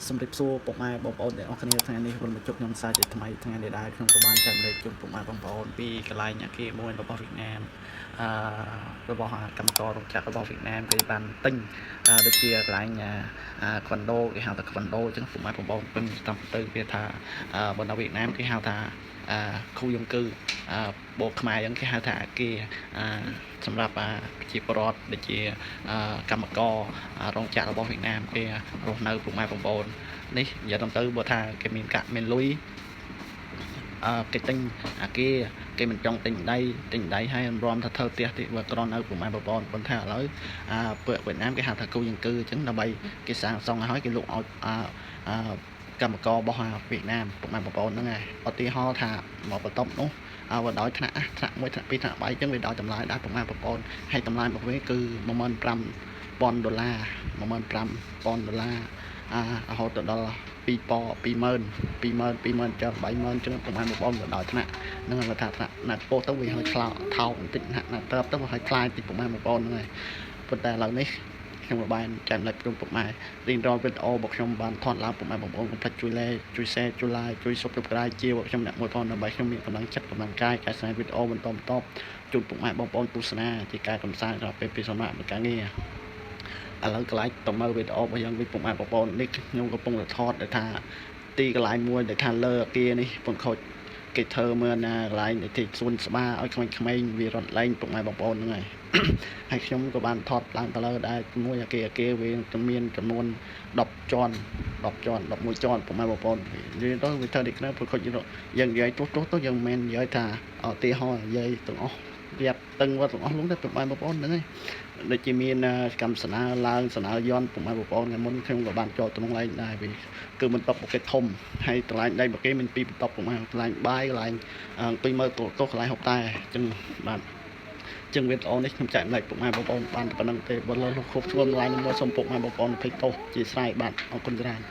សម្រាប់សួរពុកម៉ែបងប្អូនទាំងអស់គ្នាថ្ងៃនេះវិលមកជួបខ្ញុំសារជាថ្មីថ្ងៃនេះដែរខ្ញុំក៏បានចែកម្លែកជូនពុកម៉ែបងប្អូនពីកន្លែងអាគារមួយរបស់វៀតណាមរបស់កម្មកររោងចក្ររបស់វៀតណាមគេបានទិញដូចជាកន្លែងខ្វិនដូគេហៅថាខ្វិនដូអញ្ចឹងពុកម៉ែបងប្អូនពេញតាមទៅវាថាបណ្ដាវៀតណាមគេហៅថាខូយងគឺបូកខ្មែរអញ្ចឹងគេហៅថាអាគារសម្រាប់ប្រជាពលរដ្ឋដូចជាកម្មកររោងចក្ររបស់វៀតណាមគេរស់នៅពុកម៉ែបងប្អូននេះនិយាយទៅបើថាគេមានកាក់មានលុយគេទិញអាគារគេមិនចង់ទិញដីហើយរំថាធ្វើផ្ទះទីបើក្រនៅពុកម៉ែបងប្អូនប៉ុន្តែឥឡូវពួកវៀតណាមគេហៅថាគូយង្គឺអញ្ចឹងដើម្បីគេសាងសង់ឲ្យគេលក់ឲ្យកម្មកររបស់វៀតណាមពុកម៉ែបងប្អូនហ្នឹងហើយឧទាហរណ៍ថាមកបន្ទប់នោះបើដោយថ្នាក់1ថ្នាក់2ថ្នាក់3អញ្ចឹងវាដោយតម្លៃដែរពុកម៉ែបងប្អូនហើយតម្លៃរបស់វាគឺ$15,000 $15,000រហូតដល់20,000ចុះ30,000ចឹងពុកម៉ែបងប្អូនក៏ដោយថ្នាក់ហ្នឹងគាត់ថាថ្នាក់ណាពោះទៅវាhơiថោកបន្តិចណាទៅទៅវាhơiខ្លាយតិចពុកម៉ែបងប្អូនហ្នឹងហើយប៉ុន្តែឥឡូវនេះខ្ញុំក៏បានចែកម្លែកព្រមពុកម៉ែរៀងរាល់វីដេអូរបស់ខ្ញុំបានថតឡើងពុកម៉ែបងប្អូនកុំភ្លេចជួយ like ជួយ share ជួយ like ជួយ subscribe ជារបស់ខ្ញុំអ្នកមួយផងដើម្បីខ្ញុំមានកម្លាំងចិត្តកម្លាំងកាយកែស្នៃវីដេអូបន្តជូនពុកម៉ែបងប្អូនទស្សនាជាការកំសាន្តសម្រាប់ពេលពីសម្រាប់ការងារឥឡូវកន្លែងទៅមើលវីដេអូរបស់យើងវិញពុកម៉ែបងប្អូននេះខ្ញុំកំពុងតែថតដែលថាទីកន្លែងមួយដែលថាលើអាគារនេះពងខូចគេធ្វើមើលណាកន្លែងទីសួនស្បាឲ្យក្មេងៗវារត់លេងពុកម៉ែបងប្អូនហ្នឹងហើយហើយខ្ញុំក៏បានថតឡើងទៅលើដែរជាមួយអាគារវាមានចំនួន10ជាន់11ជាន់ពុកម៉ែបងប្អូននិយាយទៅវាធ្វើដូចគ្នាព្រោះខូចយើងនិយាយទោះទៅយើងមិនមែននិយាយថាឧទាហរណ៍និយាយទាំងអស់វាតឹងវត្តទាំងអស់luônដែរពុកម៉ែបងប្អូនហ្នឹងហើយដូចជាមានកម្មសនាឡើងសនាយន្តពុកម៉ែបងប្អូនថ្ងៃមុនខ្ញុំក៏បានចូលក្នុងកន្លែងដែរវាគឺបន្ទប់គេធំហើយកន្លែងដីរបស់គេមាន2បន្ទប់ពុកម៉ែកន្លែងបាយកន្លែងអង្គុយមើលទូរទស្សន៍កន្លែងហូបតែអញ្ចឹងបាទចឹងវីដេអូនេះខ្ញុំចែកម្លែកពុកម៉ែបងប្អូនបានតែប៉ុណ្្នឹងទេបើលោកគ្រប់ស្គាល់កន្លែងមួយសូមពុកម៉ែបងប្អូនភ័យទោសជាស្រ័យបាទអរគុណច្រើន